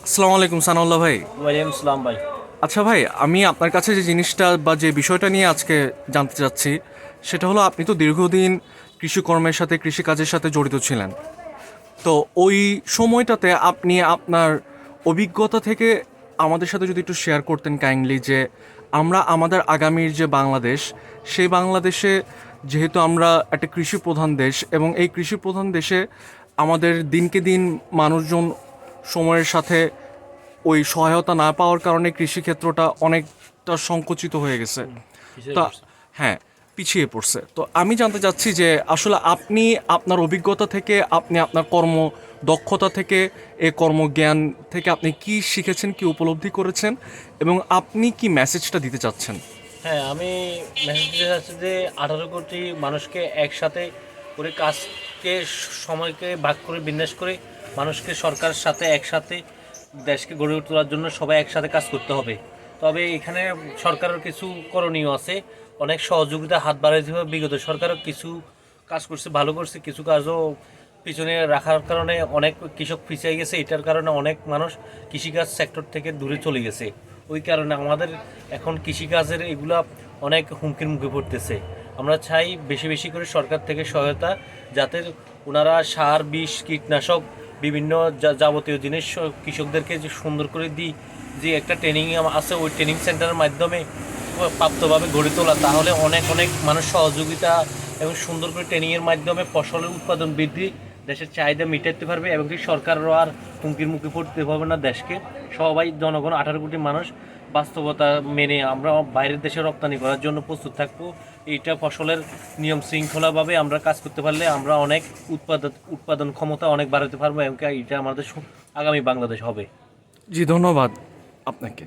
আসসালামু আলাইকুম সানাউল্লাহ ভাই। ওয়ালাইকুম আসসালাম ভাই। আচ্ছা ভাই, আমি আপনার কাছে যে জিনিসটা বা যে বিষয়টা নিয়ে আজকে জানতে চাচ্ছি সেটা হলো, আপনি তো দীর্ঘদিন কৃষিকর্মের সাথে কৃষিকাজের সাথে জড়িত ছিলেন। তো ওই সময়টাতে আপনি আপনার অভিজ্ঞতা থেকে আমাদের সাথে যদি একটু শেয়ার করতেন কাইন্ডলি, যে আমরা আমাদের আগামীর যে বাংলাদেশ, সেই বাংলাদেশে যেহেতু আমরা একটা কৃষি প্রধান দেশ, এবং এই কৃষি প্রধান দেশে আমাদের দিনকে দিন মানুষজন সময়ের সাথে ওই সহায়তা না পাওয়ার কারণে কৃষিক্ষেত্রটা অনেকটা সংকুচিত হয়ে গেছে। কিসের তা করছে? হ্যাঁ, পিছিয়ে পড়ছে। তো আমি জানতে চাচ্ছি যে আসলে আপনি আপনার অভিজ্ঞতা থেকে, আপনি আপনার কর্ম দক্ষতা থেকে, এ কর্মজ্ঞান থেকে আপনি কি শিখেছেন, কি উপলব্ধি করেছেন, এবং আপনি কি মেসেজটা দিতে চাচ্ছেন? হ্যাঁ, আমি মেসেজ দিতে চাচ্ছি যে 18 কোটি মানুষকে একসাথে করে কাজকে সময়কে ভাগ করে বিন্যাস করে মানুষকে সরকারের সাথে একসাথে দেশকে গড়ে তোলার জন্য সবাই একসাথে কাজ করতে হবে। তবে এখানে সরকারের কিছু করণীয় আছে, অনেক সহযোগিতা হাত বাড়াইতে হবে। বিগত সরকারও কিছু কাজ করছে, ভালো করছে, কিছু কাজও পিছনে রাখার কারণে অনেক কৃষক পিছিয়ে গেছে। এটার কারণে অনেক মানুষ কৃষিকাজ সেক্টর থেকে দূরে চলে গেছে। ওই কারণে আমাদের এখন কৃষিকাজের এগুলা অনেক হুমকির মুখে পড়তেছে। আমরা চাই বেশি বেশি করে সরকার থেকে সহায়তা, যাতে ওনারা সার, বিষ, কীটনাশক, বিভিন্ন যাবতীয় জিনিস কৃষকদেরকে যে সুন্দর করে দিই, যে একটা ট্রেনিং আছে, ওই ট্রেনিং সেন্টারের মাধ্যমে প্রাপ্তভাবে গড়ে তোলা, তাহলে অনেক অনেক মানুষ সহযোগিতা এবং সুন্দর করে ট্রেনিংয়ের মাধ্যমে ফসলের উৎপাদন বৃদ্ধি, দেশের চাহিদা মিটাতে পারবে, এবং কি সরকারও আর হুমকির মুখে পড়তে হবে না দেশকে। সবাই জনগণ 18 কোটি মানুষ বাস্তবতা মেনে আমরা বাইরের দেশে রপ্তানি করার জন্য প্রস্তুত থাকবো। এইটা ফসলের নিয়ম শৃঙ্খলাভাবে আমরা কাজ করতে পারলে আমরা অনেক উৎপাদন ক্ষমতা অনেক বাড়াতে পারবো, এবং এটা আমাদের আগামী বাংলাদেশ হবে। জি, ধন্যবাদ আপনাকে।